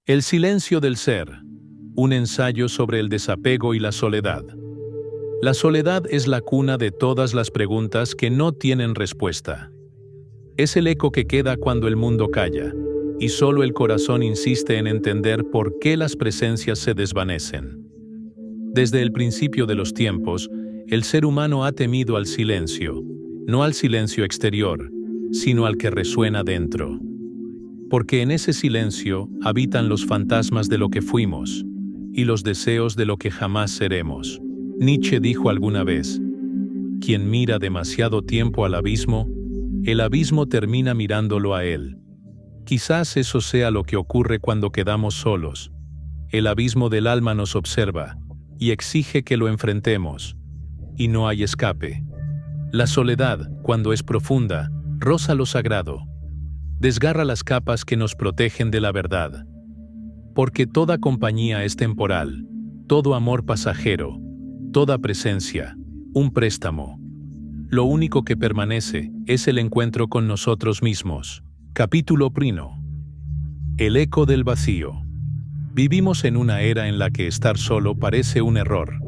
El silencio del ser. Un ensayo sobre el desapego y la soledad. La soledad es la cuna de todas las preguntas que no tienen respuesta. Es el eco que queda cuando el mundo calla, y solo el corazón insiste en entender por qué las presencias se desvanecen. Desde el principio de los tiempos, el ser humano ha temido al silencio, no al silencio exterior, sino al que resuena dentro. Porque en ese silencio habitan los fantasmas de lo que fuimos y los deseos de lo que jamás seremos. Nietzsche dijo alguna vez: quien mira demasiado tiempo al abismo, el abismo termina mirándolo a él. Quizás eso sea lo que ocurre cuando quedamos solos. El abismo del alma nos observa y exige que lo enfrentemos, y no hay escape. La soledad, cuando es profunda, roza lo sagrado. Desgarra las capas que nos protegen de la verdad. Porque toda compañía es temporal, todo amor pasajero, toda presencia, un préstamo. Lo único que permanece es el encuentro con nosotros mismos. Capítulo 1. El eco del vacío. Vivimos en una era en la que estar solo parece un error.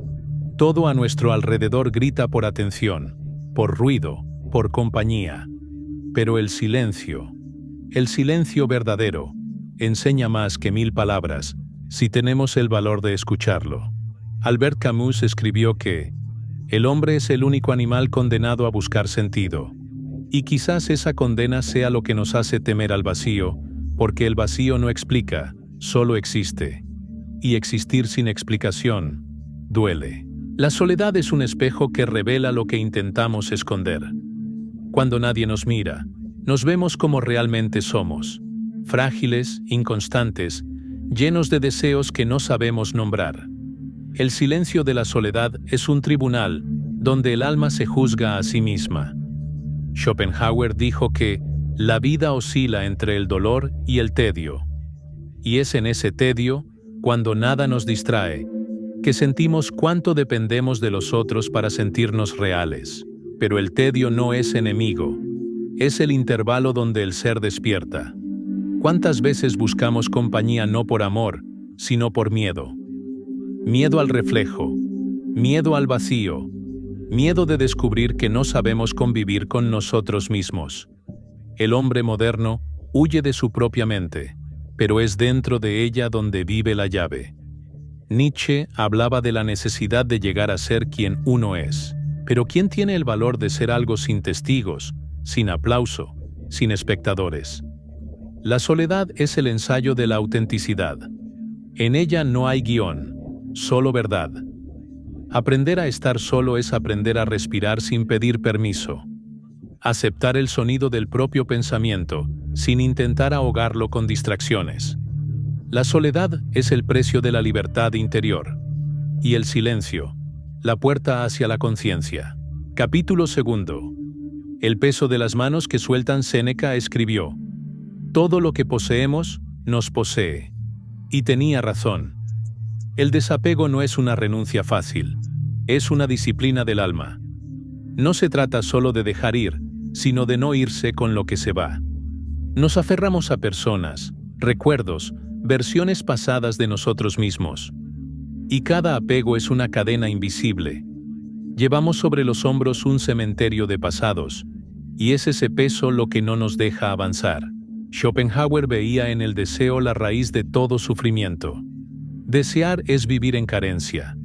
Todo a nuestro alrededor grita por atención, por ruido, por compañía. Pero el silencio verdadero, enseña más que 1000 palabras, si tenemos el valor de escucharlo. Albert Camus escribió que el hombre es el único animal condenado a buscar sentido. Y quizás esa condena sea lo que nos hace temer al vacío, porque el vacío no explica, solo existe. Y existir sin explicación duele. La soledad es un espejo que revela lo que intentamos esconder. Cuando nadie nos mira, nos vemos como realmente somos, frágiles, inconstantes, llenos de deseos que no sabemos nombrar. El silencio de la soledad es un tribunal donde el alma se juzga a sí misma. Schopenhauer dijo que la vida oscila entre el dolor y el tedio. Y es en ese tedio, cuando nada nos distrae, que sentimos cuánto dependemos de los otros para sentirnos reales. Pero el tedio no es enemigo. Es el intervalo donde el ser despierta. ¿Cuántas veces buscamos compañía no por amor, sino por miedo? Miedo al reflejo, miedo al vacío, miedo de descubrir que no sabemos convivir con nosotros mismos. El hombre moderno huye de su propia mente, pero es dentro de ella donde vive la llave. Nietzsche hablaba de la necesidad de llegar a ser quien uno es. Pero ¿quién tiene el valor de ser algo sin testigos, sin aplauso, sin espectadores? La soledad es el ensayo de la autenticidad. En ella no hay guión, solo verdad. Aprender a estar solo es aprender a respirar sin pedir permiso. Aceptar el sonido del propio pensamiento, sin intentar ahogarlo con distracciones. La soledad es el precio de la libertad interior. Y el silencio, la puerta hacia la conciencia. Capítulo 2. El peso de las manos que sueltan. Séneca escribió: todo lo que poseemos, nos posee. Y tenía razón. El desapego no es una renuncia fácil, es una disciplina del alma. No se trata solo de dejar ir, sino de no irse con lo que se va. Nos aferramos a personas, recuerdos, versiones pasadas de nosotros mismos. Y cada apego es una cadena invisible. Llevamos sobre los hombros un cementerio de pasados, y es ese peso lo que no nos deja avanzar. Schopenhauer veía en el deseo la raíz de todo sufrimiento. Desear es vivir en carencia.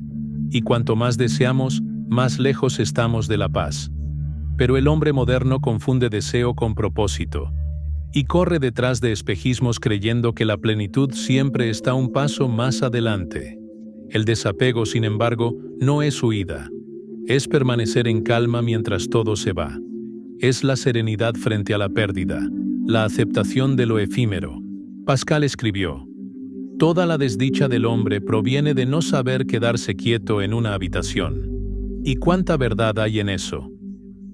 Y cuanto más deseamos, más lejos estamos de la paz. Pero el hombre moderno confunde deseo con propósito. Y corre detrás de espejismos creyendo que la plenitud siempre está un paso más adelante. El desapego, sin embargo, no es huida. Es permanecer en calma mientras todo se va. Es la serenidad frente a la pérdida, la aceptación de lo efímero. Pascal escribió: toda la desdicha del hombre proviene de no saber quedarse quieto en una habitación. ¿Y cuánta verdad hay en eso?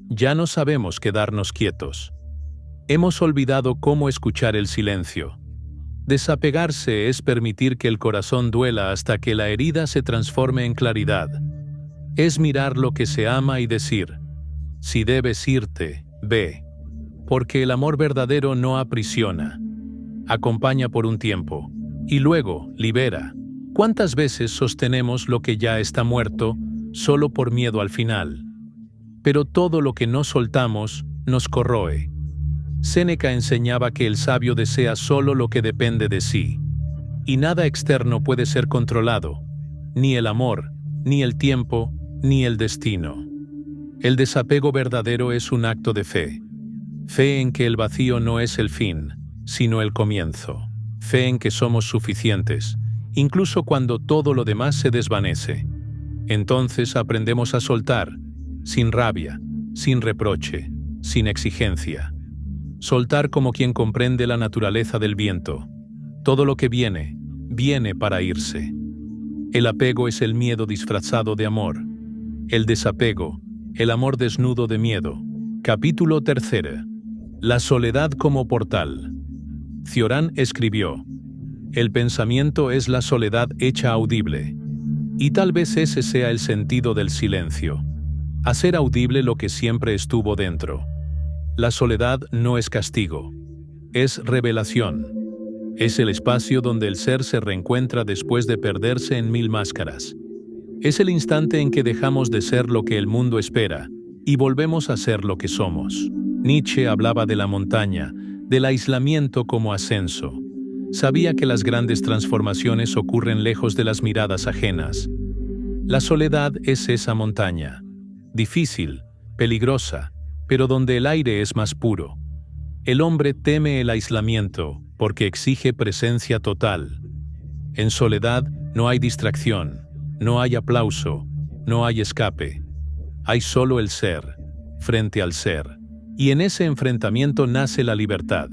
Ya no sabemos quedarnos quietos. Hemos olvidado cómo escuchar el silencio. Desapegarse es permitir que el corazón duela hasta que la herida se transforme en claridad. Es mirar lo que se ama y decir: si debes irte, ve. Porque el amor verdadero no aprisiona. Acompaña por un tiempo, y luego libera. ¿Cuántas veces sostenemos lo que ya está muerto solo por miedo al final? Pero todo lo que no soltamos nos corroe. Séneca enseñaba que el sabio desea solo lo que depende de sí, y nada externo puede ser controlado, ni el amor, ni el tiempo, ni el destino. El desapego verdadero es un acto de fe. Fe en que el vacío no es el fin, sino el comienzo. Fe en que somos suficientes, incluso cuando todo lo demás se desvanece. Entonces aprendemos a soltar, sin rabia, sin reproche, sin exigencia. Soltar como quien comprende la naturaleza del viento. Todo lo que viene, viene para irse. El apego es el miedo disfrazado de amor. El desapego, el amor desnudo de miedo. Capítulo 3. La soledad como portal. Cioran escribió: el pensamiento es la soledad hecha audible. Y tal vez ese sea el sentido del silencio. Hacer audible lo que siempre estuvo dentro. La soledad no es castigo. Es revelación. Es el espacio donde el ser se reencuentra después de perderse en mil máscaras. Es el instante en que dejamos de ser lo que el mundo espera y volvemos a ser lo que somos. Nietzsche hablaba de la montaña, del aislamiento como ascenso. Sabía que las grandes transformaciones ocurren lejos de las miradas ajenas. La soledad es esa montaña, difícil, peligrosa, pero donde el aire es más puro. El hombre teme el aislamiento porque exige presencia total. En soledad no hay distracción, no hay aplauso, no hay escape. Hay solo el ser, frente al ser. Y en ese enfrentamiento nace la libertad.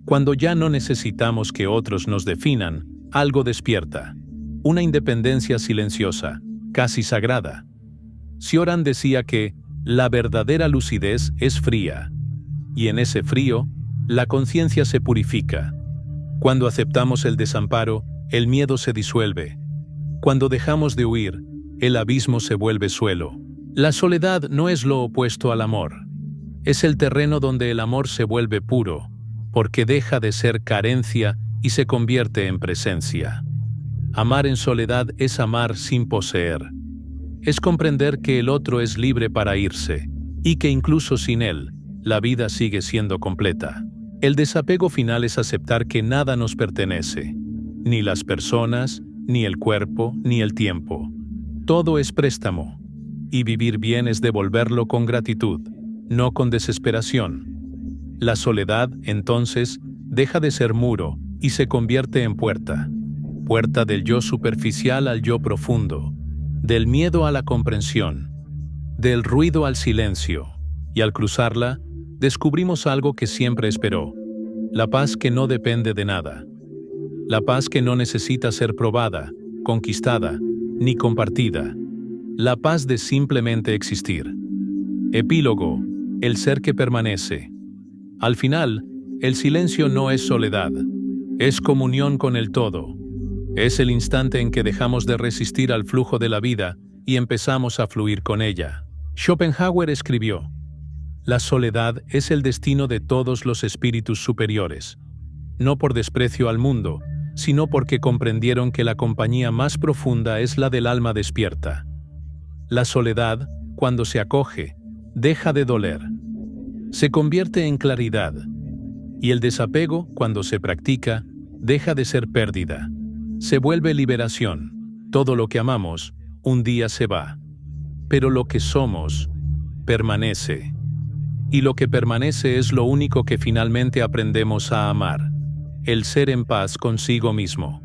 Cuando ya no necesitamos que otros nos definan, algo despierta. Una independencia silenciosa, casi sagrada. Cioran decía que la verdadera lucidez es fría. Y en ese frío, la conciencia se purifica. Cuando aceptamos el desamparo, el miedo se disuelve. Cuando dejamos de huir, el abismo se vuelve suelo. La soledad no es lo opuesto al amor. Es el terreno donde el amor se vuelve puro, porque deja de ser carencia y se convierte en presencia. Amar en soledad es amar sin poseer. Es comprender que el otro es libre para irse, y que incluso sin él, la vida sigue siendo completa. El desapego final es aceptar que nada nos pertenece, ni las personas, ni el cuerpo, ni el tiempo. Todo es préstamo, y vivir bien es devolverlo con gratitud, no con desesperación. La soledad, entonces, deja de ser muro y se convierte en puerta. Puerta del yo superficial al yo profundo, del miedo a la comprensión, del ruido al silencio, y al cruzarla, descubrimos algo que siempre esperó: la paz que no depende de nada. La paz que no necesita ser probada, conquistada, ni compartida. La paz de simplemente existir. Epílogo: el ser que permanece. Al final, el silencio no es soledad, es comunión con el todo. Es el instante en que dejamos de resistir al flujo de la vida y empezamos a fluir con ella. Schopenhauer escribió: la soledad es el destino de todos los espíritus superiores, no por desprecio al mundo, sino porque comprendieron que la compañía más profunda es la del alma despierta. La soledad, cuando se acoge, deja de doler. Se convierte en claridad, y el desapego, cuando se practica, deja de ser pérdida. Se vuelve liberación. Todo lo que amamos, un día se va. Pero lo que somos, permanece. Y lo que permanece es lo único que finalmente aprendemos a amar: el ser en paz consigo mismo.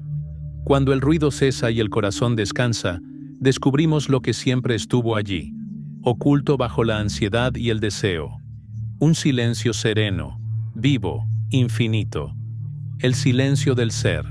Cuando el ruido cesa y el corazón descansa, descubrimos lo que siempre estuvo allí, oculto bajo la ansiedad y el deseo. Un silencio sereno, vivo, infinito. El silencio del ser.